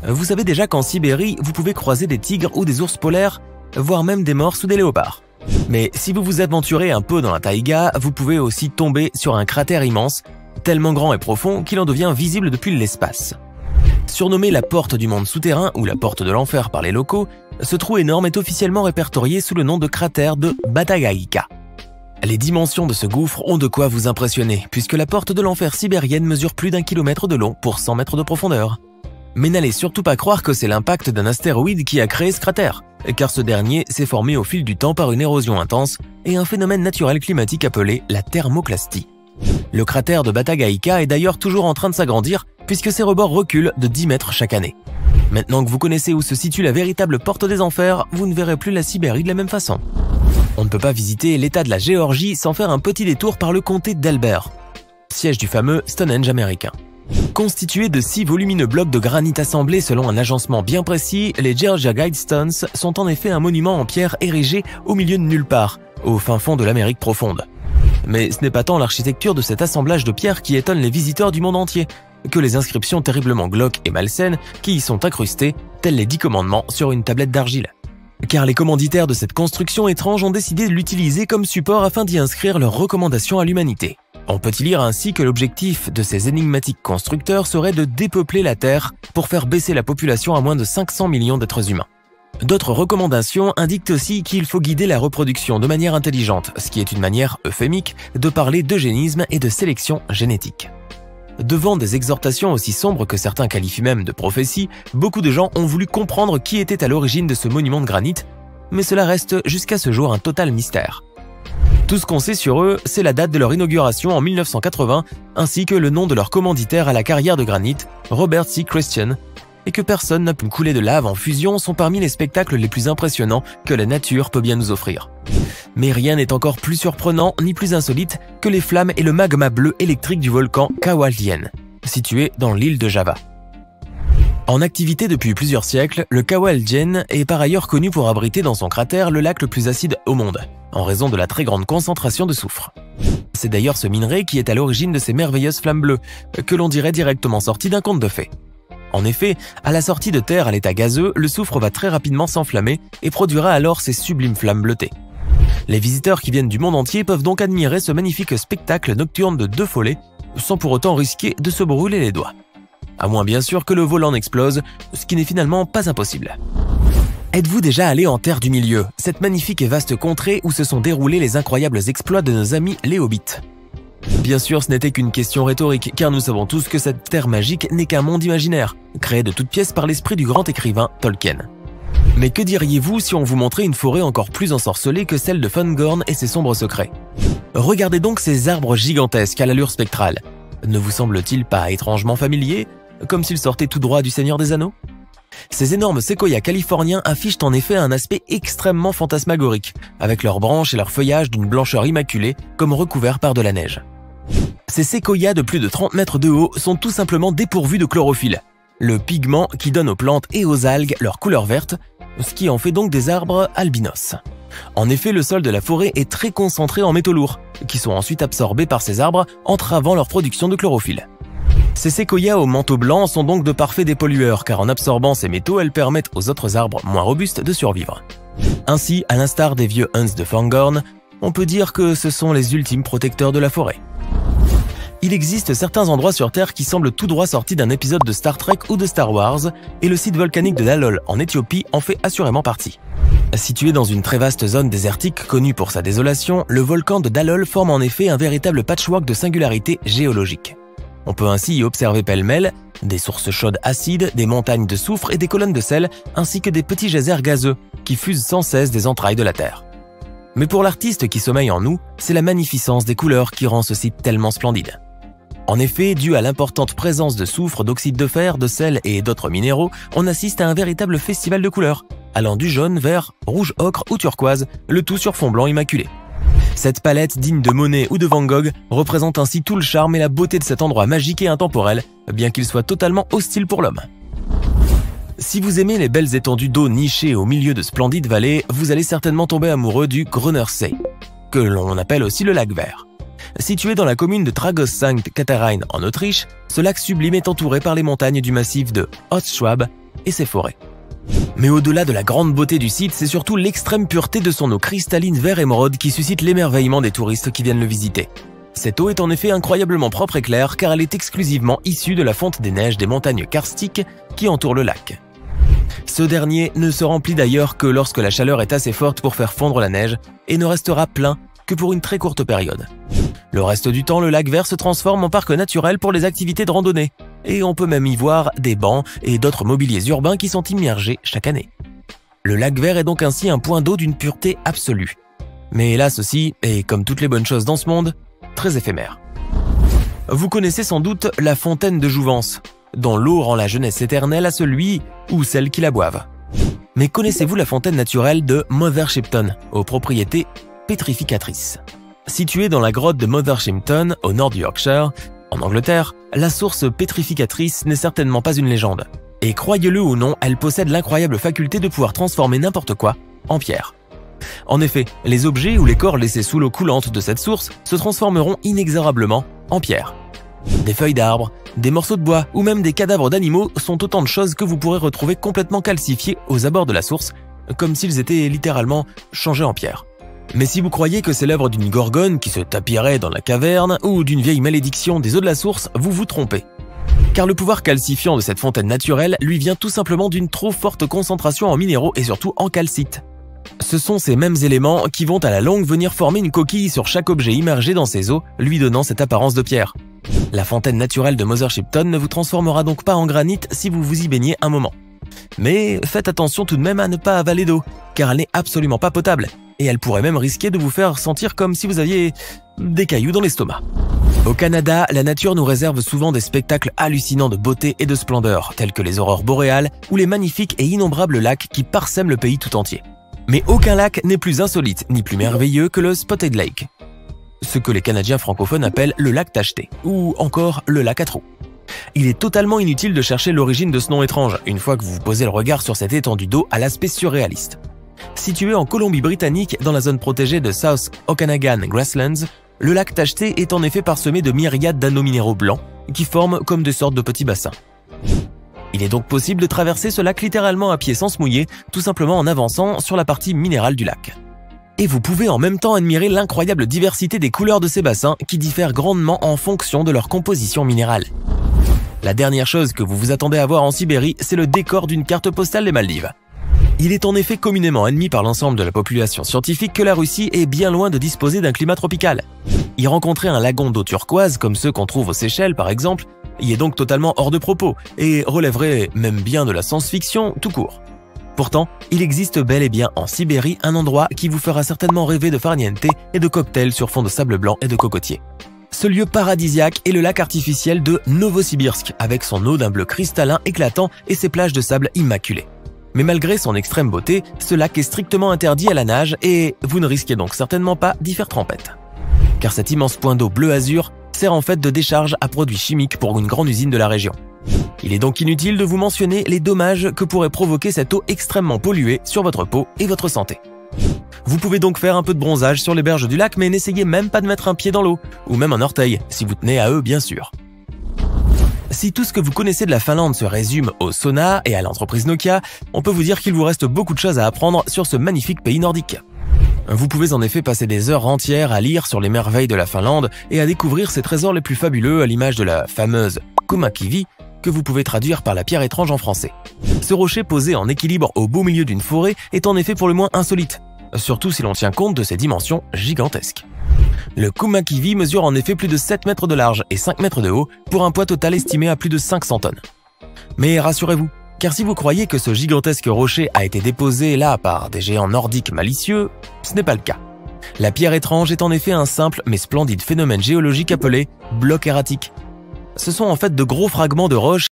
Vous savez déjà qu'en Sibérie, vous pouvez croiser des tigres ou des ours polaires, voire même des morses ou des léopards. Mais si vous vous aventurez un peu dans la taïga, vous pouvez aussi tomber sur un cratère immense, tellement grand et profond qu'il en devient visible depuis l'espace. Surnommé la porte du monde souterrain ou la porte de l'enfer par les locaux, ce trou énorme est officiellement répertorié sous le nom de cratère de Batagaïka. Les dimensions de ce gouffre ont de quoi vous impressionner, puisque la porte de l'enfer sibérienne mesure plus d'1 kilomètre de long pour 100 mètres de profondeur. Mais n'allez surtout pas croire que c'est l'impact d'un astéroïde qui a créé ce cratère, car ce dernier s'est formé au fil du temps par une érosion intense et un phénomène naturel climatique appelé la thermoclastie. Le cratère de Batagaïka est d'ailleurs toujours en train de s'agrandir, puisque ses rebords reculent de 10 mètres chaque année. Maintenant que vous connaissez où se situe la véritable porte des enfers, vous ne verrez plus la Sibérie de la même façon. On ne peut pas visiter l'état de la Géorgie sans faire un petit détour par le comté d'Elber, siège du fameux Stonehenge américain. Constitués de 6 volumineux blocs de granit assemblés selon un agencement bien précis, les Georgia Guidestones sont en effet un monument en pierre érigé au milieu de nulle part, au fin fond de l'Amérique profonde. Mais ce n'est pas tant l'architecture de cet assemblage de pierres qui étonne les visiteurs du monde entier, que les inscriptions terriblement glauques et malsaines qui y sont incrustées, telles les 10 commandements sur une tablette d'argile. Car les commanditaires de cette construction étrange ont décidé de l'utiliser comme support afin d'y inscrire leurs recommandations à l'humanité. On peut y lire ainsi que l'objectif de ces énigmatiques constructeurs serait de dépeupler la Terre pour faire baisser la population à moins de 500 millions d'êtres humains. D'autres recommandations indiquent aussi qu'il faut guider la reproduction de manière intelligente, ce qui est une manière euphémique de parler d'eugénisme et de sélection génétique. Devant des exhortations aussi sombres que certains qualifient même de prophéties, beaucoup de gens ont voulu comprendre qui était à l'origine de ce monument de granit, mais cela reste jusqu'à ce jour un total mystère. Tout ce qu'on sait sur eux, c'est la date de leur inauguration en 1980, ainsi que le nom de leur commanditaire à la carrière de granit, Robert C. Christian, et que personne n'a pu couler de lave en fusion sont parmi les spectacles les plus impressionnants que la nature peut bien nous offrir. Mais rien n'est encore plus surprenant ni plus insolite que les flammes et le magma bleu électrique du volcan Kawaldian, situé dans l'île de Java. En activité depuis plusieurs siècles, le Kawaldian est par ailleurs connu pour abriter dans son cratère le lac le plus acide au monde, en raison de la très grande concentration de soufre. C'est d'ailleurs ce minerai qui est à l'origine de ces merveilleuses flammes bleues, que l'on dirait directement sorties d'un conte de fées. En effet, à la sortie de terre à l'état gazeux, le soufre va très rapidement s'enflammer et produira alors ces sublimes flammes bleutées. Les visiteurs qui viennent du monde entier peuvent donc admirer ce magnifique spectacle nocturne de 2 follets, sans pour autant risquer de se brûler les doigts. À moins bien sûr que le volant explose, ce qui n'est finalement pas impossible. Êtes-vous déjà allé en Terre du Milieu, cette magnifique et vaste contrée où se sont déroulés les incroyables exploits de nos amis les Hobbits? Bien sûr, ce n'était qu'une question rhétorique, car nous savons tous que cette terre magique n'est qu'un monde imaginaire, créé de toutes pièces par l'esprit du grand écrivain Tolkien. Mais que diriez-vous si on vous montrait une forêt encore plus ensorcelée que celle de Fangorn et ses sombres secrets? Regardez donc ces arbres gigantesques à l'allure spectrale. Ne vous semble-t-il pas étrangement familier, comme s'ils sortaient tout droit du Seigneur des Anneaux? Ces énormes séquoias californiens affichent en effet un aspect extrêmement fantasmagorique, avec leurs branches et leurs feuillages d'une blancheur immaculée, comme recouverts par de la neige. Ces séquoias de plus de 30 mètres de haut sont tout simplement dépourvus de chlorophylle, le pigment qui donne aux plantes et aux algues leur couleur verte, ce qui en fait donc des arbres albinos. En effet, le sol de la forêt est très concentré en métaux lourds, qui sont ensuite absorbés par ces arbres, entravant leur production de chlorophylle. Ces séquoias au manteau blanc sont donc de parfaits dépollueurs, car en absorbant ces métaux, elles permettent aux autres arbres moins robustes de survivre. Ainsi, à l'instar des vieux Huns de Fangorn, on peut dire que ce sont les ultimes protecteurs de la forêt. Il existe certains endroits sur Terre qui semblent tout droit sortis d'un épisode de Star Trek ou de Star Wars, et le site volcanique de Dalol en Éthiopie en fait assurément partie. Situé dans une très vaste zone désertique connue pour sa désolation, le volcan de Dalol forme en effet un véritable patchwork de singularité géologique. On peut ainsi y observer pêle-mêle des sources chaudes acides, des montagnes de soufre et des colonnes de sel, ainsi que des petits geysers gazeux qui fusent sans cesse des entrailles de la Terre. Mais pour l'artiste qui sommeille en nous, c'est la magnificence des couleurs qui rend ce site tellement splendide. En effet, dû à l'importante présence de soufre, d'oxyde de fer, de sel et d'autres minéraux, on assiste à un véritable festival de couleurs, allant du jaune, vert, rouge ocre ou turquoise, le tout sur fond blanc immaculé. Cette palette digne de Monet ou de Van Gogh représente ainsi tout le charme et la beauté de cet endroit magique et intemporel, bien qu'il soit totalement hostile pour l'homme. Si vous aimez les belles étendues d'eau nichées au milieu de splendides vallées, vous allez certainement tomber amoureux du Grünersee, que l'on appelle aussi le lac vert. Situé dans la commune de Tragoz-Sankt Katharin en Autriche, ce lac sublime est entouré par les montagnes du massif de Hochschwab et ses forêts. Mais au-delà de la grande beauté du site, c'est surtout l'extrême pureté de son eau cristalline vert émeraude qui suscite l'émerveillement des touristes qui viennent le visiter. Cette eau est en effet incroyablement propre et claire car elle est exclusivement issue de la fonte des neiges des montagnes karstiques qui entourent le lac. Ce dernier ne se remplit d'ailleurs que lorsque la chaleur est assez forte pour faire fondre la neige et ne restera plein que pour une très courte période. Le reste du temps, le lac vert se transforme en parc naturel pour les activités de randonnée et on peut même y voir des bancs et d'autres mobiliers urbains qui sont immergés chaque année. Le lac vert est donc ainsi un point d'eau d'une pureté absolue. Mais hélas aussi, et comme toutes les bonnes choses dans ce monde, très éphémère. Vous connaissez sans doute la fontaine de Jouvence, dont l'eau rend la jeunesse éternelle à celui ou celle qui la boivent. Mais connaissez-vous la fontaine naturelle de Mothershipton, aux propriétés pétrificatrices? Située dans la grotte de Mothershipton, au nord du Yorkshire, en Angleterre, la source pétrificatrice n'est certainement pas une légende. Et croyez-le ou non, elle possède l'incroyable faculté de pouvoir transformer n'importe quoi en pierre. En effet, les objets ou les corps laissés sous l'eau coulante de cette source se transformeront inexorablement en pierre. Des feuilles d'arbres, des morceaux de bois ou même des cadavres d'animaux sont autant de choses que vous pourrez retrouver complètement calcifiées aux abords de la source, comme s'ils étaient littéralement changés en pierre. Mais si vous croyez que c'est l'œuvre d'une gorgone qui se tapierait dans la caverne ou d'une vieille malédiction des eaux de la source, vous vous trompez. Car le pouvoir calcifiant de cette fontaine naturelle lui vient tout simplement d'une trop forte concentration en minéraux et surtout en calcite. Ce sont ces mêmes éléments qui vont à la longue venir former une coquille sur chaque objet immergé dans ces eaux, lui donnant cette apparence de pierre. La fontaine naturelle de Mothershipton ne vous transformera donc pas en granit si vous vous y baignez un moment. Mais faites attention tout de même à ne pas avaler d'eau, car elle n'est absolument pas potable, et elle pourrait même risquer de vous faire sentir comme si vous aviez des cailloux dans l'estomac. Au Canada, la nature nous réserve souvent des spectacles hallucinants de beauté et de splendeur, tels que les aurores boréales ou les magnifiques et innombrables lacs qui parsèment le pays tout entier. Mais aucun lac n'est plus insolite ni plus merveilleux que le Spotted Lake, ce que les Canadiens francophones appellent le lac tacheté, ou encore le lac à trous. Il est totalement inutile de chercher l'origine de ce nom étrange, une fois que vous posez le regard sur cette étendue d'eau à l'aspect surréaliste. Situé en Colombie-Britannique, dans la zone protégée de South Okanagan Grasslands, le lac tacheté est en effet parsemé de myriades d'anneaux minéraux blancs qui forment comme des sortes de petits bassins. Il est donc possible de traverser ce lac littéralement à pied sans se mouiller, tout simplement en avançant sur la partie minérale du lac. Et vous pouvez en même temps admirer l'incroyable diversité des couleurs de ces bassins qui diffèrent grandement en fonction de leur composition minérale. La dernière chose que vous vous attendez à voir en Sibérie, c'est le décor d'une carte postale des Maldives. Il est en effet communément admis par l'ensemble de la population scientifique que la Russie est bien loin de disposer d'un climat tropical. Y rencontrer un lagon d'eau turquoise comme ceux qu'on trouve aux Seychelles par exemple, y est donc totalement hors de propos et relèverait même bien de la science-fiction tout court. Pourtant, il existe bel et bien en Sibérie un endroit qui vous fera certainement rêver de farniente et de cocktails sur fond de sable blanc et de cocotiers. Ce lieu paradisiaque est le lac artificiel de Novosibirsk avec son eau d'un bleu cristallin éclatant et ses plages de sable immaculées. Mais malgré son extrême beauté, ce lac est strictement interdit à la nage et vous ne risquez donc certainement pas d'y faire trempette. Car cet immense point d'eau bleu azur sert en fait de décharge à produits chimiques pour une grande usine de la région. Il est donc inutile de vous mentionner les dommages que pourrait provoquer cette eau extrêmement polluée sur votre peau et votre santé. Vous pouvez donc faire un peu de bronzage sur les berges du lac, mais n'essayez même pas de mettre un pied dans l'eau, ou même un orteil, si vous tenez à eux bien sûr. Si tout ce que vous connaissez de la Finlande se résume au sauna et à l'entreprise Nokia, on peut vous dire qu'il vous reste beaucoup de choses à apprendre sur ce magnifique pays nordique. Vous pouvez en effet passer des heures entières à lire sur les merveilles de la Finlande et à découvrir ses trésors les plus fabuleux à l'image de la fameuse Kummakivi, que vous pouvez traduire par la pierre étrange en français. Ce rocher posé en équilibre au beau milieu d'une forêt est en effet pour le moins insolite, surtout si l'on tient compte de ses dimensions gigantesques. Le Kummakivi mesure en effet plus de 7 mètres de large et 5 mètres de haut pour un poids total estimé à plus de 500 tonnes. Mais rassurez-vous, car si vous croyez que ce gigantesque rocher a été déposé là par des géants nordiques malicieux, ce n'est pas le cas. La pierre étrange est en effet un simple mais splendide phénomène géologique appelé bloc erratique. Ce sont en fait de gros fragments de roches